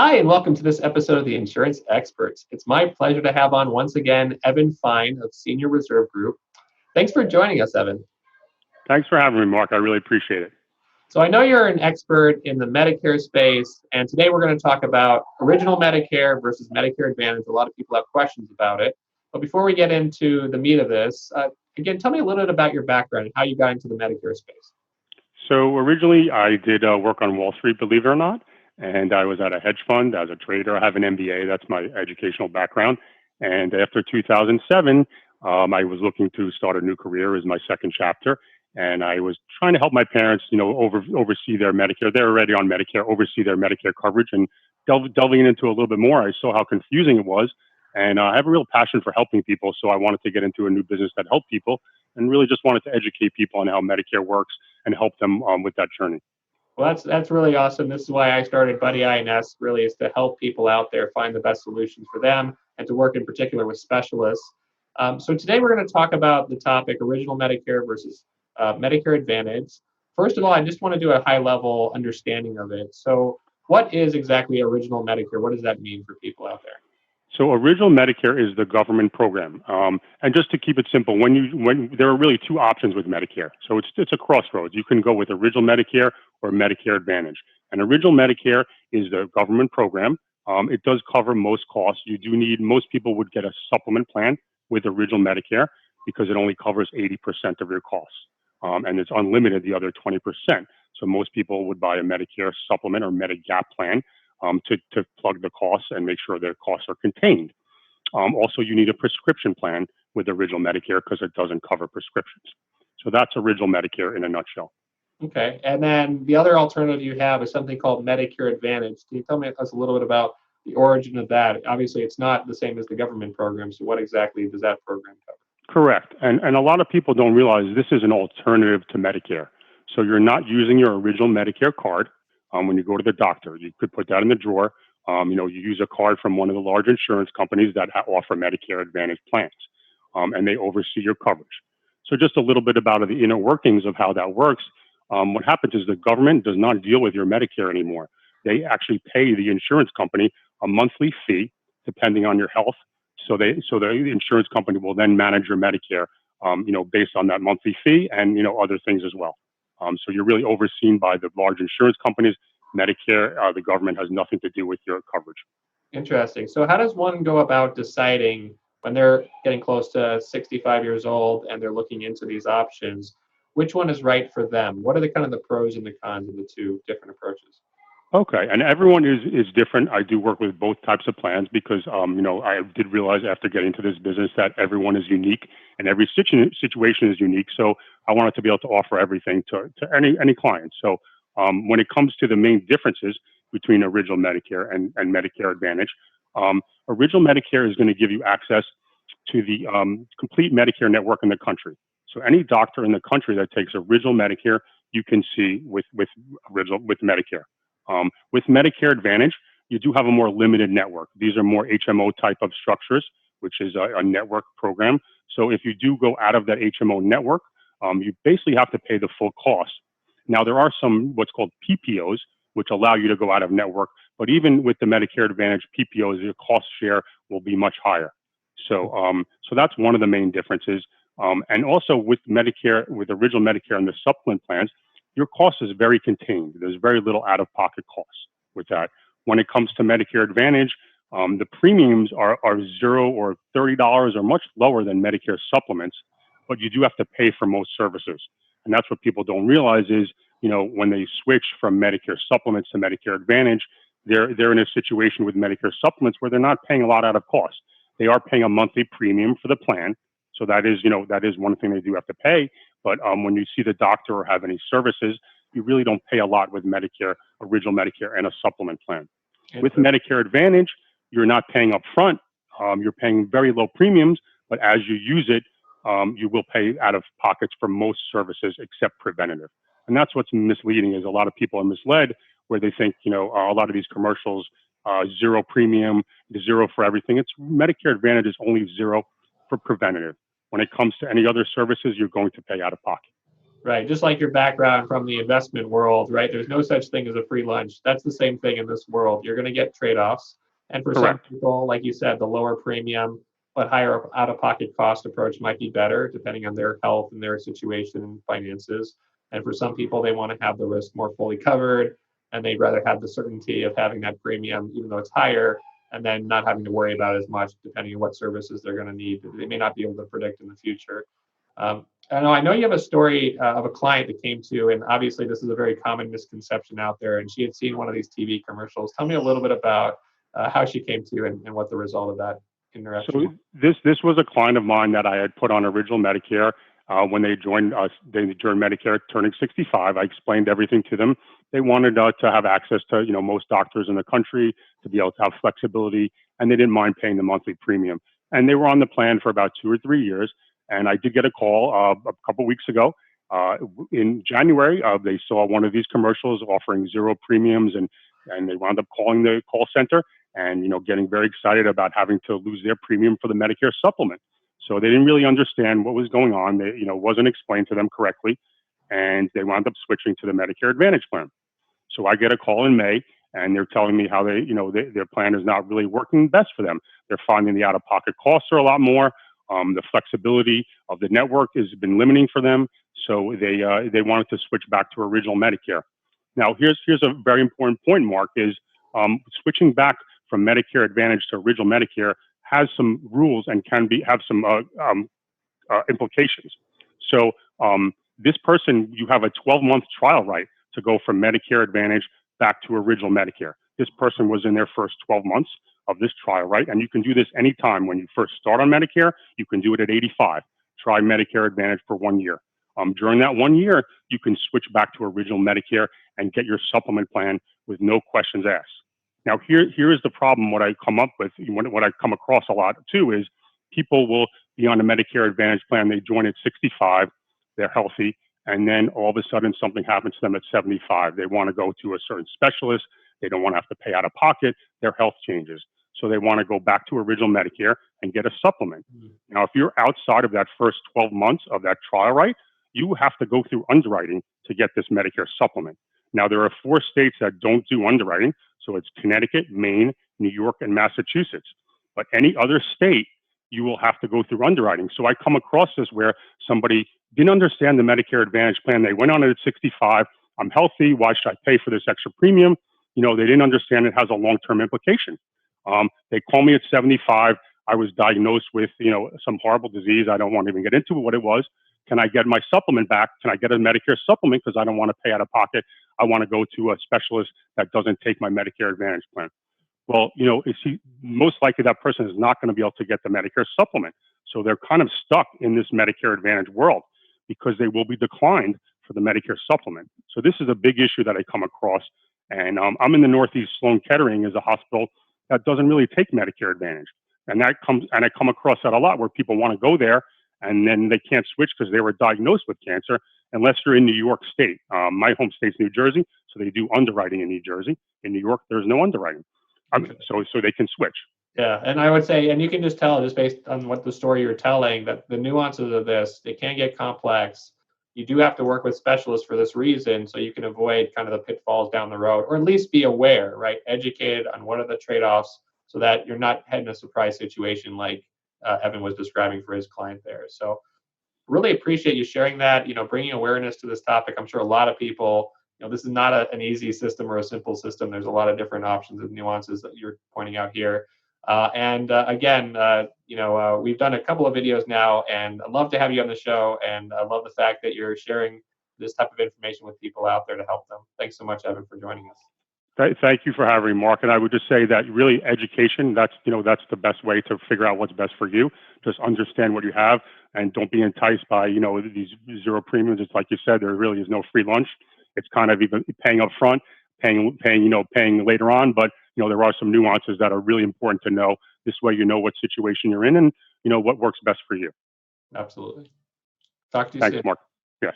Hi, and welcome to this episode of the Insurance Experts. It's my pleasure to have on once again Evan Fein of Senior Reserve Group. Thanks for joining us, Evan. Thanks for having me, Mark. I really appreciate it. So I know you're an expert in the Medicare space, and today we're going to talk about original Medicare versus Medicare Advantage. A lot of people have questions about it. But before we get into the meat of this, again, tell me a little bit about your background and how you got into the Medicare space. So originally, I did work on Wall Street, believe it or not, and I was at a hedge fund as a trader. I have an MBA. That's my educational background. And after 2007, I was looking to start a new career as my second chapter. And I was trying to help my parents, oversee their Medicare. They're already on Medicare, oversee their Medicare coverage. And delving into a little bit more, I saw how confusing it was. And I have a real passion for helping people. So I wanted to get into a new business that helped people and really just wanted to educate people on how Medicare works and help them with that journey. Well, that's really awesome. This is why I started Buddy INS, really is to help people out there find the best solutions for them and to work in particular with specialists. So today we're going to talk about the topic original Medicare versus Medicare Advantage. First of all, I just want to do a high level understanding of it. So what is exactly original Medicare? What does that mean for people out there? So original Medicare is the government program, and just to keep it simple, when there are really two options with Medicare, so it's a crossroads. You can go with original Medicare or Medicare Advantage. And original Medicare is the government program. It does cover most costs. Most people would get a supplement plan with original Medicare because it only covers 80% of your costs, and it's unlimited the other 20%. So most people would buy a Medicare supplement or Medigap plan to plug the costs and make sure their costs are contained. Also, you need a prescription plan with original Medicare because it doesn't cover prescriptions. So that's original Medicare in a nutshell. Okay. And then the other alternative you have is something called Medicare Advantage. Can you tell me us a little bit about the origin of that? Obviously, it's not the same as the government program. So what exactly does that program cover? Correct. And a lot of people don't realize this is an alternative to Medicare. So you're not using your original Medicare card when you go to the doctor. You could put that in the drawer. You use a card from one of the large insurance companies that offer Medicare Advantage plans, and they oversee your coverage. So just a little bit about the inner workings of how that works. What happens is the government does not deal with your Medicare anymore. They actually pay the insurance company a monthly fee depending on your health. So the insurance company will then manage your Medicare, based on that monthly fee and other things as well. So you're really overseen by the large insurance companies. Medicare, the government has nothing to do with your coverage. Interesting. So how does one go about deciding when they're getting close to 65 years old and they're looking into these options, which one is right for them? What are the kind of the pros and the cons of the two different approaches? Okay, and everyone is different. I do work with both types of plans because I did realize after getting to this business that everyone is unique and every situation is unique. So I wanted to be able to offer everything to any client. So when it comes to the main differences between original Medicare and Medicare Advantage, original Medicare is going to give you access to the complete Medicare network in the country. So any doctor in the country that takes original Medicare, you can see with Medicare. With Medicare Advantage, you do have a more limited network. These are more HMO type of structures, which is a network program. So if you do go out of that HMO network, you basically have to pay the full cost. Now, there are some what's called PPOs, which allow you to go out of network. But even with the Medicare Advantage PPOs, your cost share will be much higher. So that's one of the main differences. And also with Medicare, with original Medicare and the supplement plans, your cost is very contained. There's very little out-of-pocket costs with that. When it comes to Medicare Advantage, the premiums are $0 or $30 or much lower than Medicare supplements, but you do have to pay for most services. And that's what people don't realize is, when they switch from Medicare supplements to Medicare Advantage, they're in a situation with Medicare supplements where they're not paying a lot out of cost. They are paying a monthly premium for the plan. So that is one thing they do have to pay. But when you see the doctor or have any services, you really don't pay a lot with Medicare, original Medicare, and a supplement plan. With Medicare Advantage, you're not paying up front. You're paying very low premiums, but as you use it, you will pay out of pockets for most services except preventative. And that's what's misleading is a lot of people are misled where they think, a lot of these commercials, zero premium, zero for everything. It's Medicare Advantage is only zero for preventative. When it comes to any other services, you're going to pay out of pocket. Right. Just like your background from the investment world, right? There's no such thing as a free lunch. That's the same thing in this world. You're going to get trade-offs. And for some Correct. people, like you said, the lower premium but higher out-of-pocket cost approach might be better depending on their health and their situation and finances. And for some people, they want to have the risk more fully covered and they'd rather have the certainty of having that premium, even though it's higher, and then not having to worry about it as much depending on what services they're going to need. They may not be able to predict in the future. I know you have a story of a client that came to you, and obviously this is a very common misconception out there, and she had seen one of these TV commercials. Tell me a little bit about how she came to you and what the result of that interaction So was. this was a client of mine that I had put on original Medicare when they joined us. They joined Medicare, turning 65. I explained everything to them. They wanted to have access to most doctors in the country, to be able to have flexibility, and they didn't mind paying the monthly premium. And they were on the plan for about 2 or 3 years. And I did get a call a couple weeks ago. In January, they saw one of these commercials offering zero premiums, and they wound up calling the call center and getting very excited about having to lose their premium for the Medicare supplement. So they didn't really understand what was going on. They, wasn't explained to them correctly, and they wound up switching to the Medicare Advantage plan. So I get a call in May, and they're telling me how their plan is not really working best for them. They're finding the out-of-pocket costs are a lot more. The flexibility of the network has been limiting for them. So they wanted to switch back to original Medicare. Now here's a very important point, Mark, is switching back from Medicare Advantage to original Medicare has some rules and can have some implications. So this person, you have a 12-month trial right to go from Medicare Advantage back to original Medicare. This person was in their first 12 months of this trial right, and you can do this anytime. When you first start on Medicare, you can do it at 85. Try Medicare Advantage for 1 year. During that 1 year, you can switch back to original Medicare and get your supplement plan with no questions asked. Now, here is the problem. What I come up with, what I come across a lot too, is people will be on a Medicare Advantage plan. They join at 65, they're healthy, and then all of a sudden something happens to them at 75. They want to go to a certain specialist. They don't want to have to pay out of pocket. Their health changes. So they want to go back to original Medicare and get a supplement. Now, if you're outside of that first 12 months of that trial right, you have to go through underwriting to get this Medicare supplement. Now, there are 4 states that don't do underwriting. So it's Connecticut, Maine, New York, and Massachusetts. But any other state, you will have to go through underwriting. So I come across this where somebody didn't understand the Medicare Advantage plan. They went on it at 65. I'm healthy. Why should I pay for this extra premium? They didn't understand it has a long-term implication. They call me at 75. I was diagnosed with, some horrible disease. I don't want to even get into what it was. Can I get my supplement back? Can I get a Medicare supplement? Because I don't want to pay out of pocket. I want to go to a specialist that doesn't take my Medicare Advantage plan. Well, most likely that person is not going to be able to get the Medicare supplement. So they're kind of stuck in this Medicare Advantage world because they will be declined for the Medicare supplement. So this is a big issue that I come across. And I'm in the Northeast. Sloan Kettering is a hospital that doesn't really take Medicare Advantage. And I come across that a lot where people want to go there and then they can't switch because they were diagnosed with cancer unless you're in New York State. My home state's New Jersey, so they do underwriting in New Jersey. In New York, there's no underwriting. So they can switch. Yeah, and I would say, and you can just tell just based on what the story you're telling, that the nuances of this, they can get complex. You do have to work with specialists for this reason, so you can avoid kind of the pitfalls down the road, or at least be aware, right? Educated on what are the trade-offs, so that you're not heading a surprise situation like Evan was describing for his client there. So really appreciate you sharing that, bringing awareness to this topic. I'm sure a lot of people, this is not an easy system or a simple system. There's a lot of different options and nuances that you're pointing out here. Again, we've done a couple of videos now, and I'd love to have you on the show. And I love the fact that you're sharing this type of information with people out there to help them. Thanks so much, Evan, for joining us. Thank you for having me, Mark. And I would just say that really education, that's the best way to figure out what's best for you. Just understand what you have and don't be enticed by, these zero premiums. It's like you said, there really is no free lunch. It's kind of even paying up front, paying later on. But, there are some nuances that are really important to know. This way, you know what situation you're in and, what works best for you. Absolutely. Talk to you Thanks, soon. Mark. Yes.